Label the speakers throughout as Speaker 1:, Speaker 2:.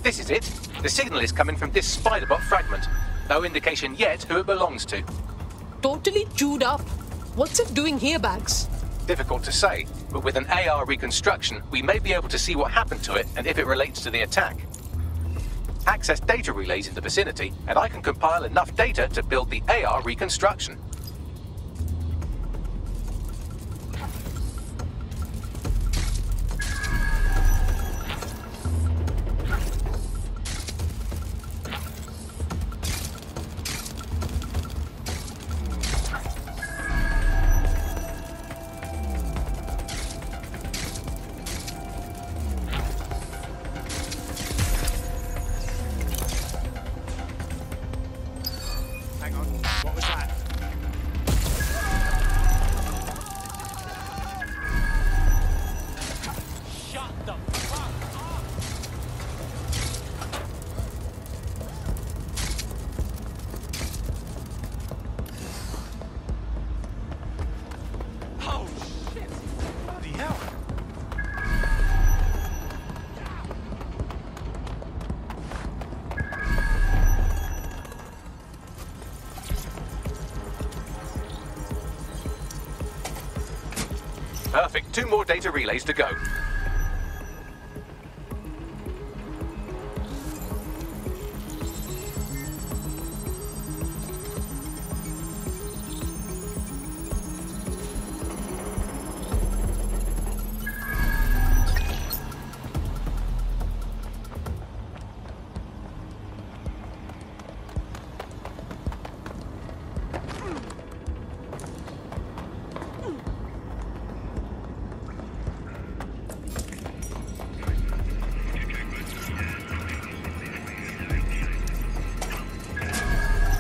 Speaker 1: This is it. The signal is coming from this spider-bot fragment. No indication yet who it belongs to.
Speaker 2: Totally chewed up. What's it doing here, Bags?
Speaker 1: Difficult to say, but with an AR reconstruction, we may be able to see what happened to it and if it relates to the attack. Access data relays in the vicinity, and I can compile enough data to build the AR reconstruction. Perfect. 2 more data relays to go.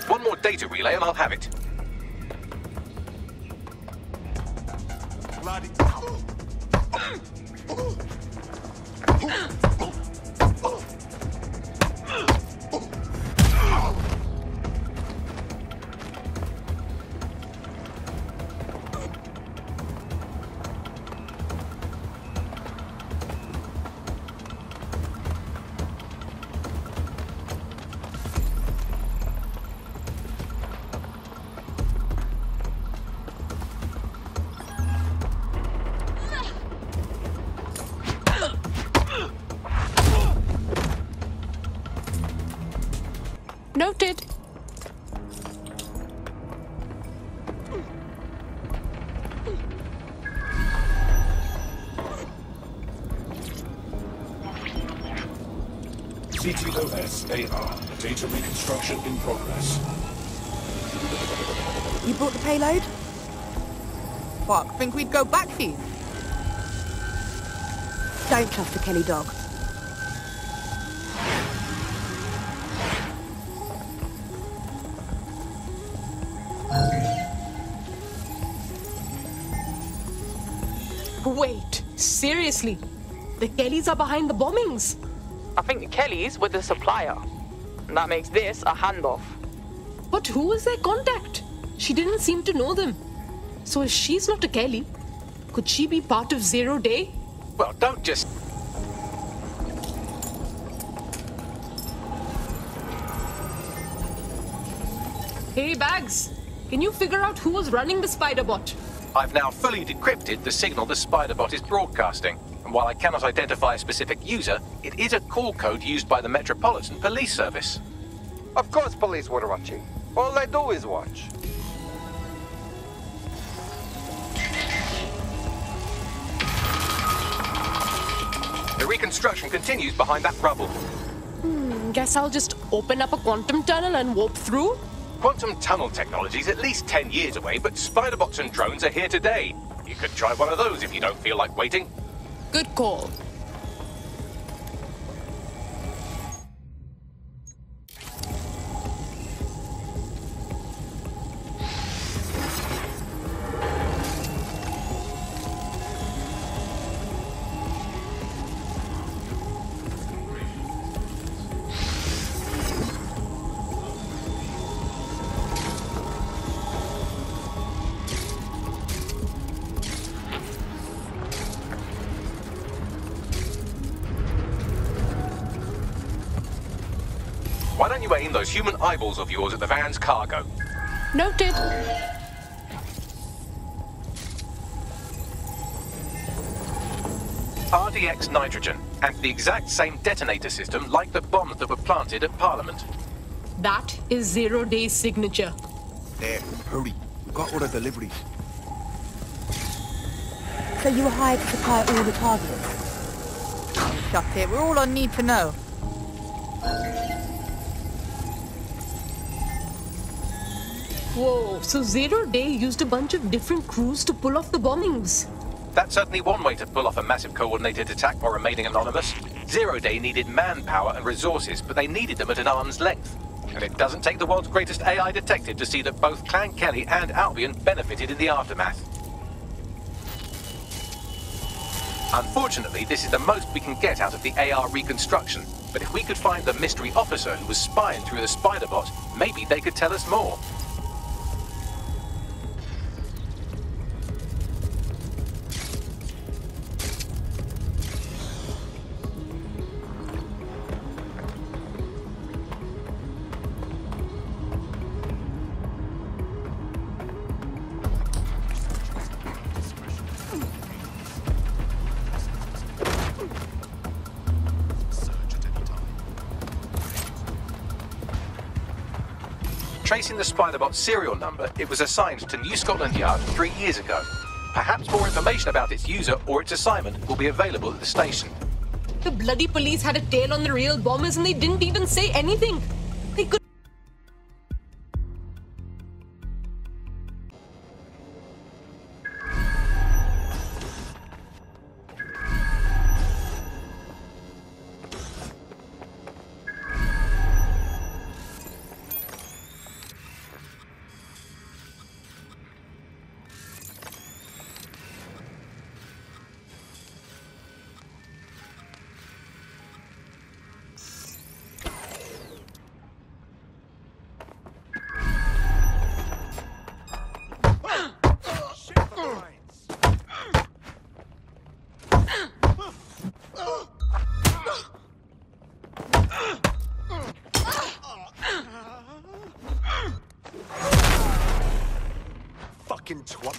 Speaker 1: One more data relay and I'll have it.
Speaker 2: Noted.
Speaker 3: CTOS AR. Data reconstruction in progress.
Speaker 4: You brought the payload? Fuck, think we'd go back for you? Don't trust the Kelly dog.
Speaker 2: Wait, seriously? The Kellys are behind the bombings?
Speaker 5: I think the Kellys were the supplier. And that makes this a handoff.
Speaker 2: But who was their contact? She didn't seem to know them. So if she's not a Kelly, could she be part of Zero Day?
Speaker 1: Well, don't just...
Speaker 2: Hey, Bags, can you figure out who was running the spider bot?
Speaker 1: I've now fully decrypted the signal the spider-bot is broadcasting, and while I cannot identify a specific user, it is a call code used by the Metropolitan Police Service.
Speaker 6: Of course police were watching. All they do is watch.
Speaker 1: The reconstruction continues behind that rubble.
Speaker 2: Guess I'll just open up a quantum tunnel and warp through?
Speaker 1: Quantum tunnel technology is at least 10 years away, but spider-bots and drones are here today. You could try one of those if you don't feel like waiting.
Speaker 2: Good call.
Speaker 1: Why don't you aim those human eyeballs of yours at the van's cargo?
Speaker 2: Noted.
Speaker 1: RDX nitrogen, and the exact same detonator system like the bombs that were planted at Parliament.
Speaker 2: That is 0 Day's signature.
Speaker 7: There, hurry. We've got all the deliveries.
Speaker 8: So you were hired to supply all the targets?
Speaker 4: Shut it. We're all on need to know.
Speaker 2: Whoa, so 0 Day used a bunch of different crews to pull off the bombings.
Speaker 1: That's certainly one way to pull off a massive coordinated attack while remaining anonymous. 0 Day needed manpower and resources, but they needed them at an arm's length. And it doesn't take the world's greatest AI detective to see that both Clan Kelly and Albion benefited in the aftermath. Unfortunately, this is the most we can get out of the AR reconstruction, but if we could find the mystery officer who was spying through the spider bot, maybe they could tell us more. Tracing the Spiderbot's serial number, it was assigned to New Scotland Yard 3 years ago. Perhaps more information about its user or its assignment will be available at the station.
Speaker 2: The bloody police had a tail on the real bombers and they didn't even say anything. They could.
Speaker 7: Fucking twat.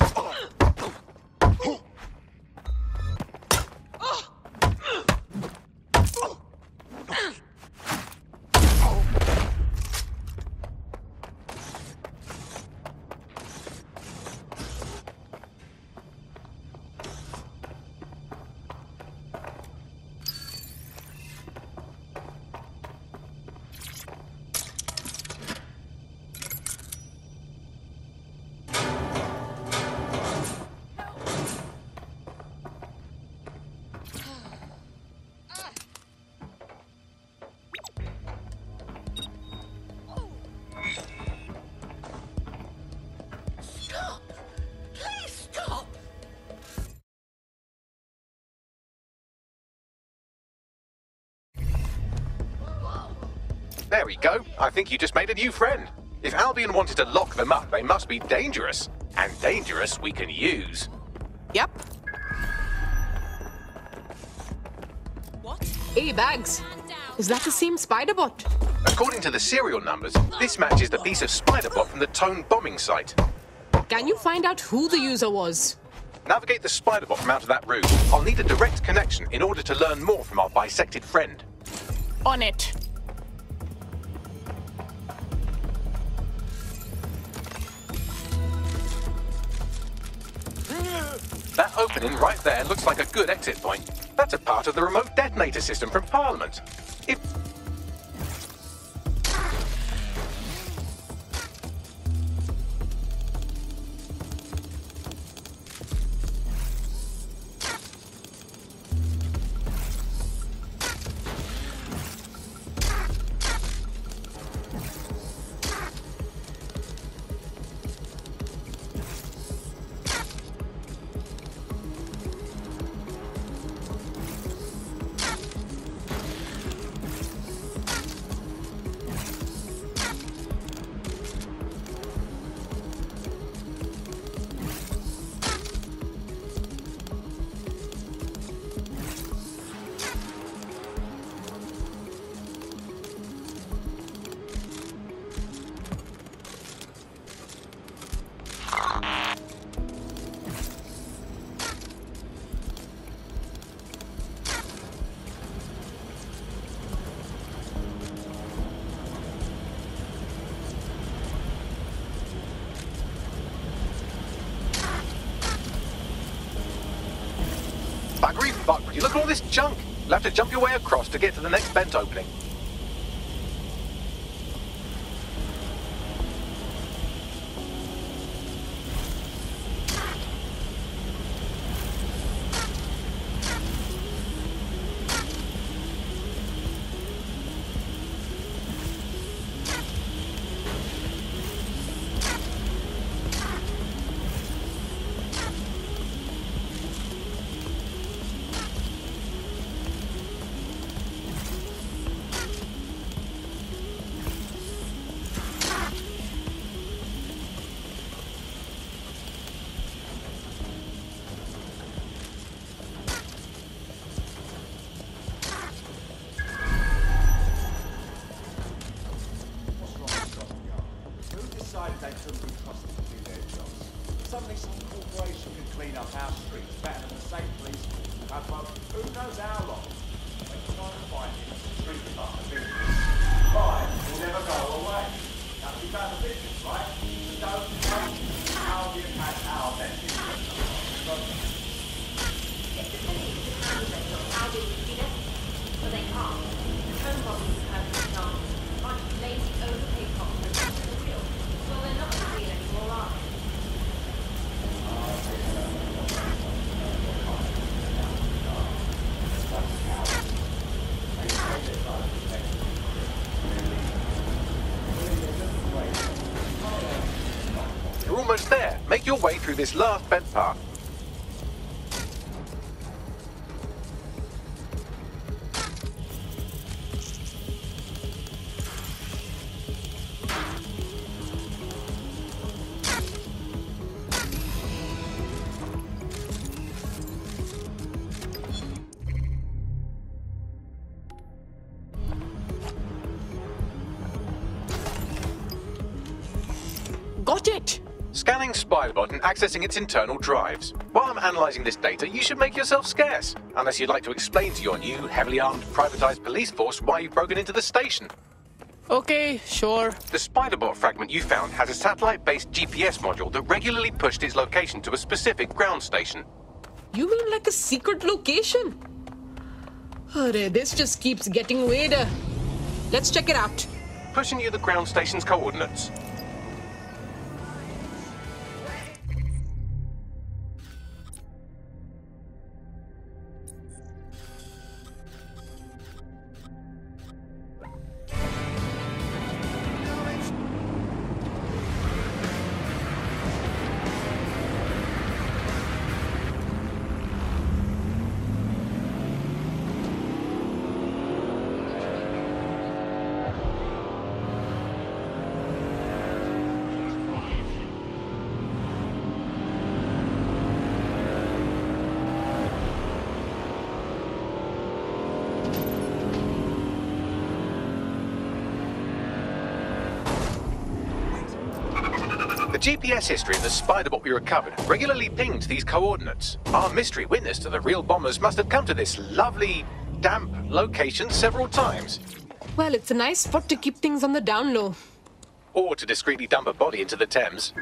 Speaker 1: There we go. I think you just made a new friend. If Albion wanted to lock them up, they must be dangerous. And dangerous we can use.
Speaker 4: Yep.
Speaker 2: Hey, Bags. Is that the same Spiderbot?
Speaker 1: According to the serial numbers, this matches the piece of Spiderbot from the Tone bombing site.
Speaker 2: Can you find out who the user was?
Speaker 1: Navigate the Spiderbot from out of that room. I'll need a direct connection in order to learn more from our bisected friend.
Speaker 5: On it.
Speaker 1: That opening right there looks like a good exit point. That's a part of the remote detonator system from Parliament. If... fuck, would you look at all this junk? You'll have to jump your way across to get to the next vent opening.
Speaker 9: They couldn't be trusted to do their jobs. Suddenly some corporation can clean up our streets better than the state police have for who knows how long. They try to find it, treat it like a business. Crime will never go away. That's about the business, right? So don't how the impact our best interest.
Speaker 10: How they would see it, but they can't. The home bodies are perfect examples. A bunch of lazy, overpaid cops are not real. Well, they're not real anymore, are they?
Speaker 1: You're almost there. Make your way through this last vent path.
Speaker 2: Got it!
Speaker 1: Scanning Spybot and accessing its internal drives. While I'm analysing this data, you should make yourself scarce. Unless you'd like to explain to your new, heavily armed, privatised police force why you've broken into the station.
Speaker 2: Okay, sure.
Speaker 1: The Spiderbot fragment you found has a satellite-based GPS module that regularly pushed its location to a specific ground station.
Speaker 2: You mean like a secret location? Arre, this just keeps getting weirder. Let's check it out.
Speaker 1: Pushing you the ground station's coordinates. The GPS history of the Spiderbot we recovered regularly pinged these coordinates. Our mystery witness to the real bombers must have come to this lovely, damp location several times.
Speaker 2: Well, it's a nice spot to keep things on the down low.
Speaker 1: Or to discreetly dump a body into the Thames.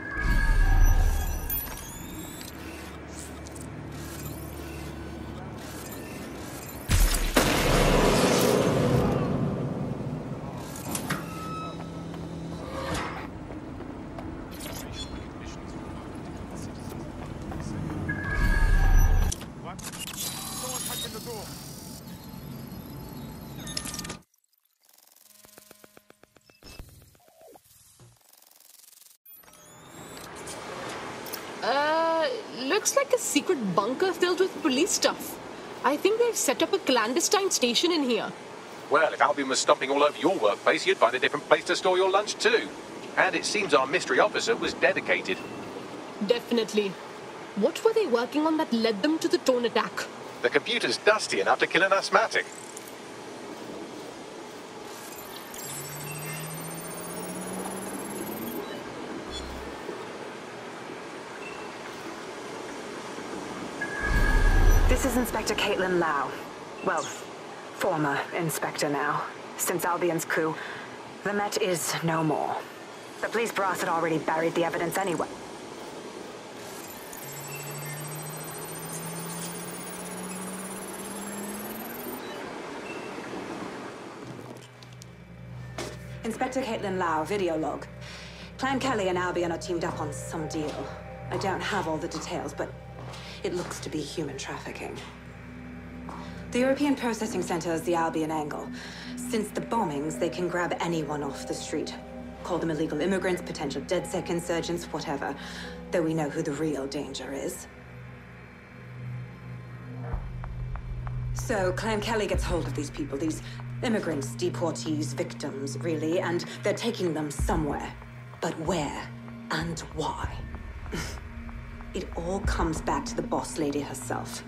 Speaker 2: Looks like a secret bunker filled with police stuff. I think they've set up a clandestine station in here.
Speaker 1: Well, if Albion was stomping all over your workplace, you'd find a different place to store your lunch too. And it seems our mystery officer was dedicated.
Speaker 2: Definitely. What were they working on that led them to the drone attack?
Speaker 1: The computer's dusty enough to kill an asthmatic.
Speaker 11: This is Inspector Caitlin Lau. Well, former inspector now. Since Albion's coup, the Met is no more. The police brass had already buried the evidence anyway. Inspector Caitlin Lau, video log. Clan Kelly and Albion are teamed up on some deal. I don't have all the details, but it looks to be human trafficking. The European Processing Center is the Albion angle. Since the bombings, they can grab anyone off the street. Call them illegal immigrants, potential DedSec insurgents, whatever. Though we know who the real danger is. So, Clan Kelly gets hold of these people, these immigrants, deportees, victims, really, and they're taking them somewhere. But where and why? It all comes back to the boss lady herself.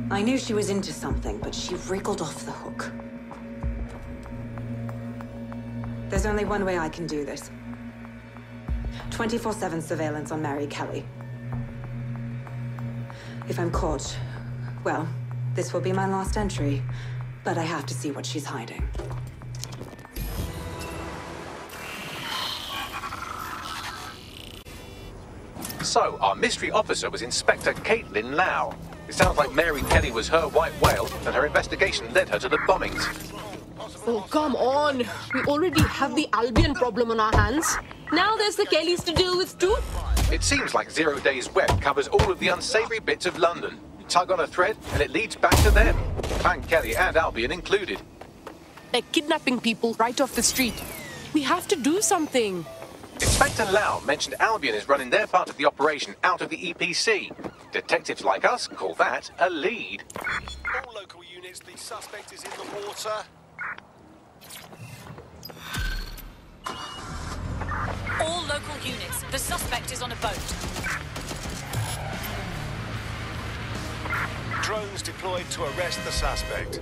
Speaker 11: I knew she was into something, but she wriggled off the hook. There's only one way I can do this. 24/7 surveillance on Mary Kelly. If I'm caught, well, this will be my last entry. But I have to see what she's hiding.
Speaker 1: So, our mystery officer was Inspector Caitlin Lau. It sounds like Mary Kelly was her white whale, and her investigation led her to the bombings.
Speaker 2: Oh, come on. We already have the Albion problem on our hands. Now there's the Kellys to deal with too.
Speaker 1: It seems like Zero Days Web covers all of the unsavory bits of London. Tug on a thread, and it leads back to them. Clan Kelly and Albion included.
Speaker 2: They're kidnapping people right off the street. We have to do something.
Speaker 1: Inspector Lau mentioned Albion is running their part of the operation out of the EPC. Detectives like us call that a lead.
Speaker 7: All local units, the suspect is in the water.
Speaker 12: All local units, the suspect is on a boat.
Speaker 7: Drones deployed to arrest the suspect.